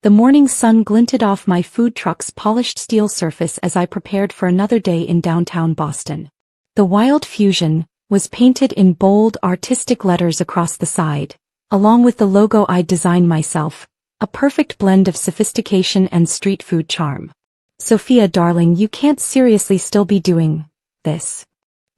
The morning sun glinted off my food truck's polished steel surface as I prepared for another day in downtown Boston. The Wild Fusion was painted in bold, artistic letters across the side, along with the logo I'd designed myself, a perfect blend of sophistication and street food charm. Sophia, darling, you can't seriously still be doing this.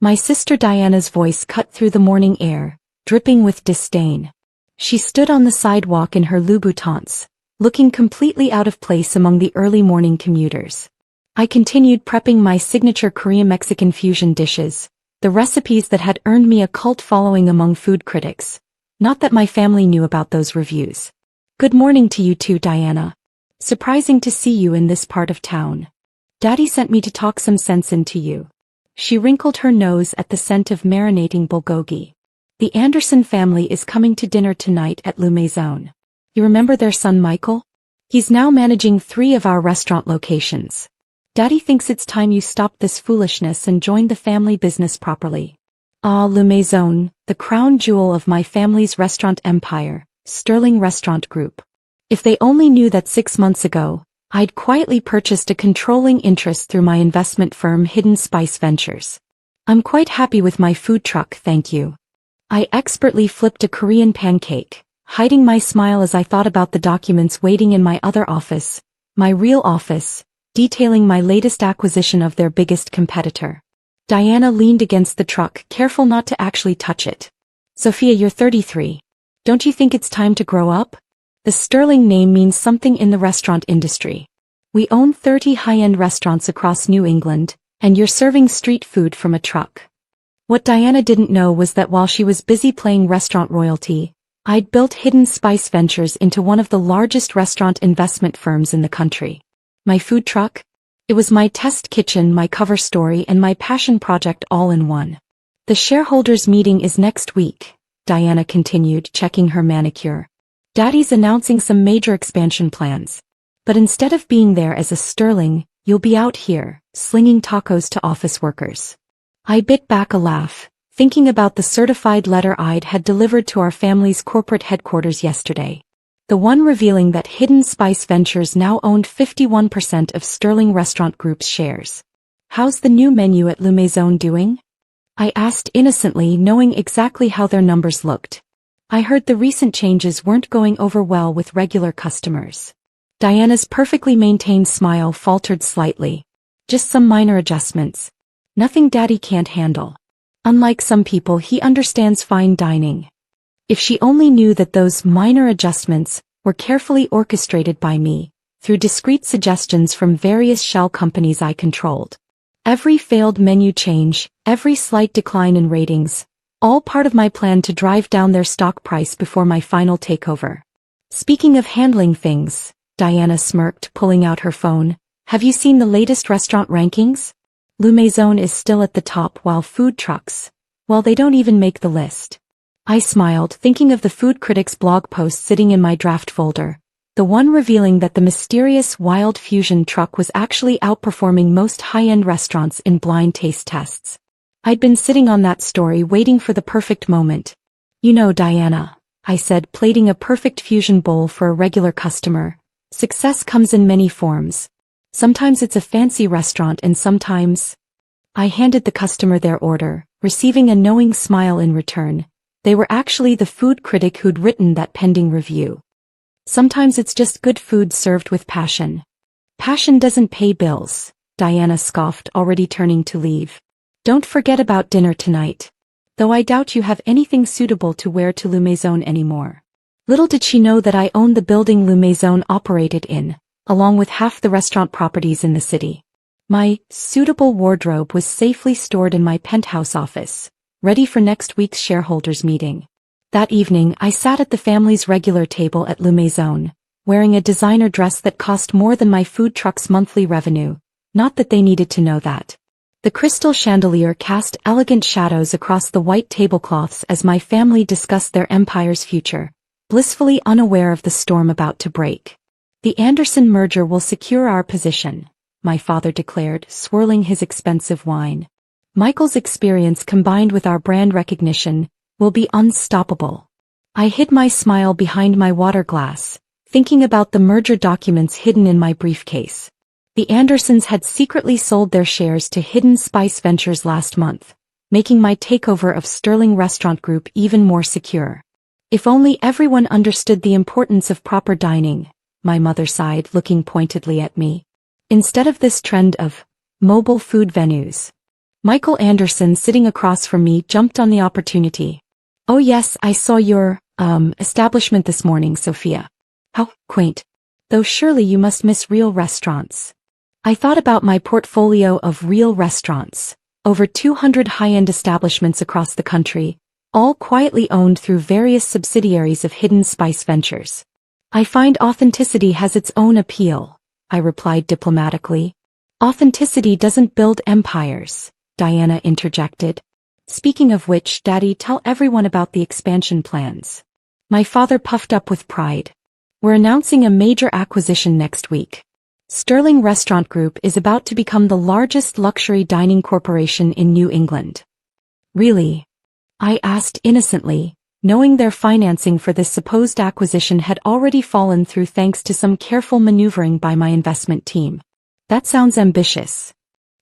My sister Diana's voice cut through the morning air, dripping with disdain. She stood on the sidewalk in her Louboutins, looking completely out of place among the early morning commuters. I continued prepping my signature Korean-Mexican fusion dishes, the recipes that had earned me a cult following among food critics. Not that my family knew about those reviews. Good morning to you too, Diana. Surprising to see you in this part of town. Daddy sent me to talk some sense into you. She wrinkled her nose at the scent of marinating bulgogi. The Anderson family is coming to dinner tonight at Louboutins. You remember their son Michael? He's now managing 3 of our restaurant locations. Daddy thinks it's time you stopped this foolishness and joined the family business properly. Ah, Louboutins, the crown jewel of my family's restaurant empire, Sterling Restaurant Group. If they only knew that 6 months ago, I'd quietly purchased a controlling interest through my investment firm Hidden Spice Ventures. I'm quite happy with my food truck, thank you. I expertly flipped a Korean pancake, hiding my smile as I thought about the documents waiting in my other office, my real office, detailing my latest acquisition of their biggest competitor. Diana leaned against the truck, careful not to actually touch it. Sophia, you're 33. Don't you think it's time to grow up? The Sterling name means something in the restaurant industry. We own 30 high-end restaurants across New England, and you're serving street food from a truck. What Diana didn't know was that while she was busy playing restaurant royalty, I'd built Hidden Spice Ventures into one of the largest restaurant investment firms in the country. My food truck? It was my test kitchen, my cover story, and my passion project all in one. The shareholders' meeting is next week, Diana continued, checking her manicure. Daddy's announcing some major expansion plans. But instead of being there as a Sterling, you'll be out here, slinging tacos to office workers. I bit back a laugh, thinking about the certified letter I'd had delivered to our family's corporate headquarters yesterday. The one revealing that Hidden Spice Ventures now owned 51% of Sterling Restaurant Group's shares. How's the new menu at Louboutins doing? I asked innocently, knowing exactly how their numbers looked. I heard the recent changes weren't going over well with regular customers. Diana's perfectly maintained smile faltered slightly. Just some minor adjustments. Nothing Daddy can't handle. Unlike some people, he understands fine dining. If she only knew that those minor adjustments were carefully orchestrated by me, through discreet suggestions from various shell companies I controlled. Every failed menu change, every slight decline in ratings, all part of my plan to drive down their stock price before my final takeover. Speaking of handling things, Diana smirked, pulling out her phone. Have you seen the latest restaurant rankings? Louboutins is still at the top while food trucks, well, they don't even make the list. I smiled, thinking of the food critics blog post sitting in my draft folder, the one revealing that the mysterious Wild Fusion truck was actually outperforming most high-end restaurants in blind taste tests. I'd been sitting on that story waiting for the perfect moment. You know, Diana, I said, plating a perfect fusion bowl for a regular customer, success comes in many forms. Sometimes it's a fancy restaurant and sometimes... I handed the customer their order, receiving a knowing smile in return. They were actually the food critic who'd written that pending review. Sometimes it's just good food served with passion. Passion doesn't pay bills, Diana scoffed, already turning to leave. Don't forget about dinner tonight. Though I doubt you have anything suitable to wear to Louboutins anymore. Little did she know that I owned the building Louboutins operated in, along with half the restaurant properties in the city. My suitable wardrobe was safely stored in my penthouse office, ready for next week's shareholders' meeting. That evening, I sat at the family's regular table at Louboutins, wearing a designer dress that cost more than my food truck's monthly revenue, not that they needed to know that. The crystal chandelier cast elegant shadows across the white tablecloths as my family discussed their empire's future, blissfully unaware of the storm about to break. The Anderson merger will secure our position, my father declared, swirling his expensive wine. Michael's experience combined with our brand recognition will be unstoppable. I hid my smile behind my water glass, thinking about the merger documents hidden in my briefcase. The Andersons had secretly sold their shares to Hidden Spice Ventures last month, making my takeover of Sterling Restaurant Group even more secure. If only everyone understood the importance of proper dining, my mother sighed, looking pointedly at me. Instead of this trend of mobile food venues. Michael Anderson, sitting across from me, jumped on the opportunity. "Oh yes, I saw your, establishment this morning, Sophia. How quaint. Though surely you must miss real restaurants." I thought about my portfolio of real restaurants, over 200 high-end establishments across the country, all quietly owned through various subsidiaries of Hidden Spice Ventures. "I find authenticity has its own appeal," I replied diplomatically. "Authenticity doesn't build empires," Diana interjected. "Speaking of which, Daddy, tell everyone about the expansion plans." My father puffed up with pride. "We're announcing a major acquisition next week. Sterling Restaurant Group is about to become the largest luxury dining corporation in New England." "Really?" I asked innocently, knowing their financing for this supposed acquisition had already fallen through thanks to some careful maneuvering by my investment team. "That sounds ambitious."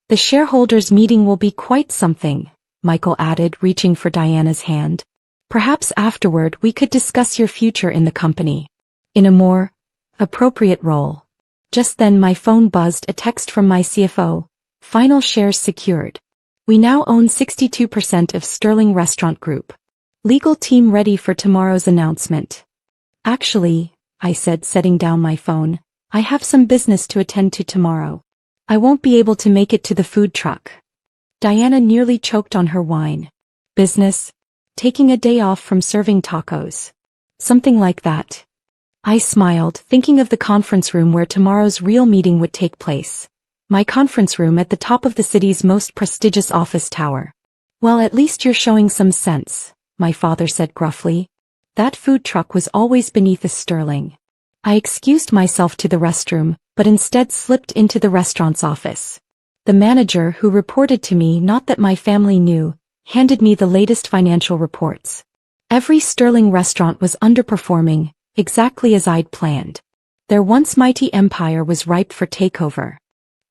"The shareholders' meeting will be quite something," Michael added, reaching for Diana's hand. "Perhaps afterward we could discuss your future in the company. In a more appropriate role." Just then my phone buzzed, a text from my CFO. "Final shares secured. We now own 62% of Sterling Restaurant Group. Legal team ready for tomorrow's announcement." "Actually," I said, setting down my phone, "I have some business to attend to tomorrow. I won't be able to make it to the food truck." Diana nearly choked on her wine. "Business? Taking a day off from serving tacos. Something like that." I smiled, thinking of the conference room where tomorrow's real meeting would take place. My conference room at the top of the city's most prestigious office tower. "Well, at least you're showing some sense," my father said gruffly. "That food truck was always beneath a Sterling." I excused myself to the restroom, but instead slipped into the restaurant's office. The manager, who reported to me, not that my family knew, handed me the latest financial reports. Every Sterling restaurant was underperforming, exactly as I'd planned. Their once mighty empire was ripe for takeover.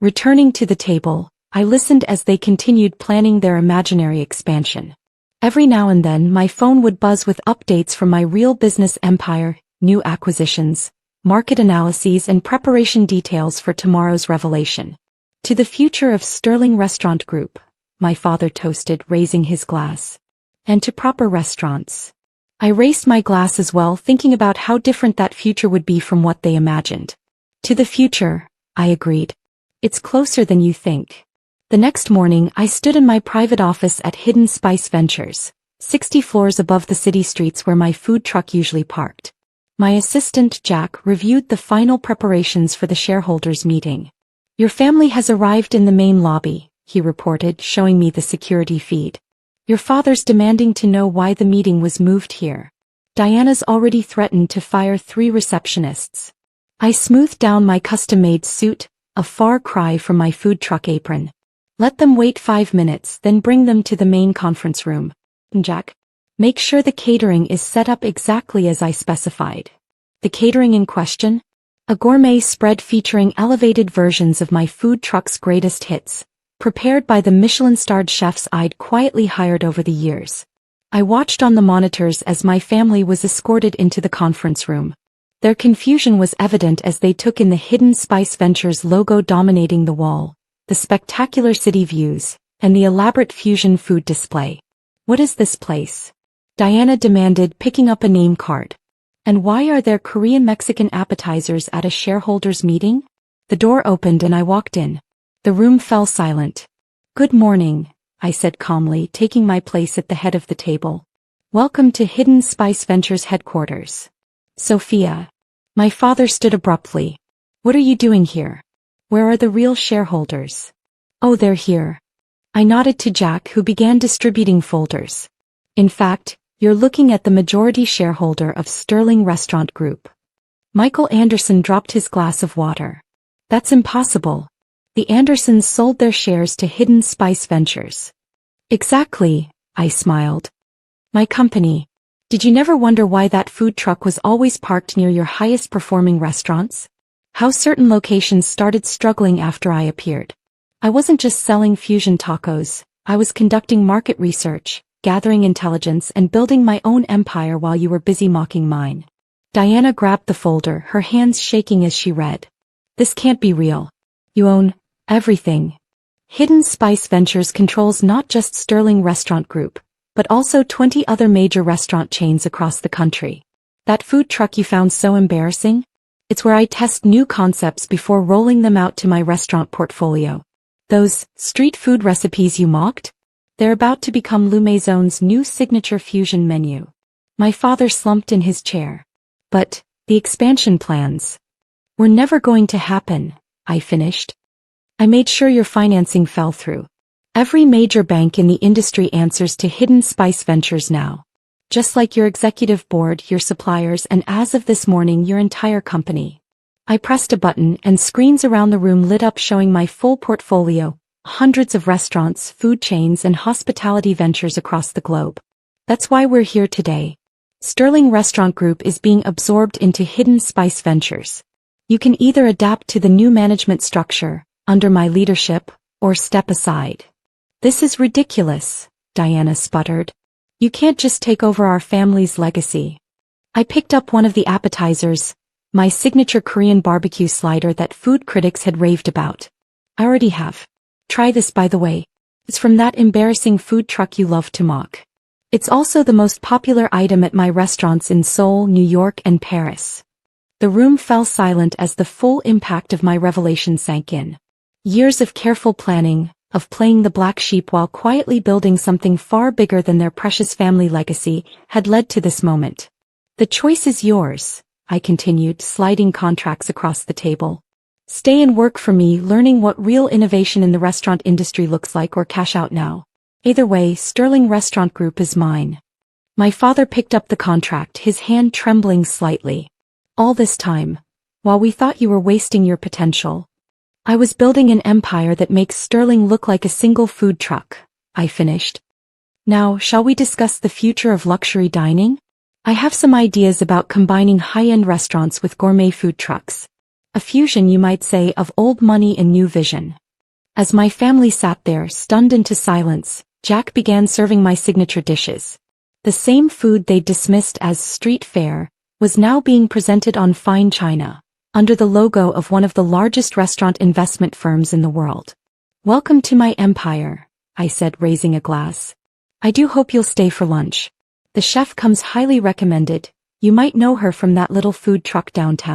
Returning to the table, I listened as they continued planning their imaginary expansion. Every now and then my phone would buzz with updates from my real business empire, new acquisitions, market analyses, and preparation details for tomorrow's revelation. "To the future of Sterling Restaurant Group," my father toasted, raising his glass. "And to proper restaurants." I raised my glass as well, thinking about how different that future would be from what they imagined. "To the future," I agreed. "It's closer than you think." The next morning I stood in my private office at Hidden Spice Ventures, 60 floors above the city streets where my food truck usually parked. My assistant, Jack, reviewed the final preparations for the shareholders' meeting. "Your family has arrived in the main lobby," he reported, showing me the security feed. "Your father's demanding to know why the meeting was moved here. Diana's already threatened to fire 3 receptionists." I smoothed down my custom-made suit, a far cry from my food truck apron. "Let them wait 5 minutes, then bring them to the main conference room. Jack, make sure the catering is set up exactly as I specified." The catering in question? A gourmet spread featuring elevated versions of my food truck's greatest hits, prepared by the Michelin-starred chefs I'd quietly hired over the years. I watched on the monitors as my family was escorted into the conference room. Their confusion was evident as they took in the Hidden Spice Ventures logo dominating the wall, the spectacular city views, and the elaborate fusion food display. "What is this place?" Diana demanded, picking up a name card. "And why are there Korean-Mexican appetizers at a shareholders' meeting?" The door opened and I walked in. The room fell silent. "Good morning," I said calmly, taking my place at the head of the table. "Welcome to Hidden Spice Ventures headquarters. Sophia." My father stood abruptly. "What are you doing here? Where are the real shareholders?" "Oh, they're here." I nodded to Jack, who began distributing folders. "In fact, you're looking at the majority shareholder of Sterling Restaurant Group." Michael Anderson dropped his glass of water. "That's impossible. The Andersons sold their shares to Hidden Spice Ventures." "Exactly," I smiled. "My company." Did you never wonder why that food truck was always parked near your highest performing restaurants? How certain locations started struggling after I appeared? I wasn't just selling fusion tacos, I was conducting market research, gathering intelligence and building my own empire while you were busy mocking mine. Diana grabbed the folder, her hands shaking as she read. This can't be real. You own everything. Hidden Spice Ventures controls not just Sterling Restaurant Group, but also 20 other major restaurant chains across the country. That food truck you found so embarrassing? It's where I test new concepts before rolling them out to my restaurant portfolio. Those street food recipes you mocked? They're about to become Louboutins' new signature fusion menu. My father slumped in his chair. But the expansion plans were never going to happen, I finished. I made sure your financing fell through. Every major bank in the industry answers to Hidden Spice Ventures now. Just like your executive board, your suppliers, and as of this morning, your entire company. I pressed a button and screens around the room lit up showing my full portfolio, hundreds of restaurants, food chains, and hospitality ventures across the globe. That's why we're here today. Sterling Restaurant Group is being absorbed into Hidden Spice Ventures. You can either adapt to the new management structure, under my leadership, or step aside. This is ridiculous, Diana sputtered. You can't just take over our family's legacy. I picked up one of the appetizers, my signature Korean barbecue slider that food critics had raved about. I already have. Try this, by the way. It's from that embarrassing food truck you love to mock. It's also the most popular item at my restaurants in Seoul, New York, and Paris. The room fell silent as the full impact of my revelation sank in. Years of careful planning, of playing the black sheep while quietly building something far bigger than their precious family legacy, had led to this moment. The choice is yours, I continued, sliding contracts across the table. Stay and work for me, learning what real innovation in the restaurant industry looks like, or cash out now. Either way, Sterling Restaurant Group is mine. My father picked up the contract, his hand trembling slightly. All this time, while we thought you were wasting your potential, I was building an empire that makes Sterling look like a single food truck, I finished. Now, shall we discuss the future of luxury dining? I have some ideas about combining high-end restaurants with gourmet food trucks. A fusion, you might say, of old money and new vision. As my family sat there, stunned into silence, Jack began serving my signature dishes. The same food they'd dismissed as street fare was now being presented on fine china, under the logo of one of the largest restaurant investment firms in the world. Welcome to my empire, I said, raising a glass. I do hope you'll stay for lunch. The chef comes highly recommended. You might know her from that little food truck downtown.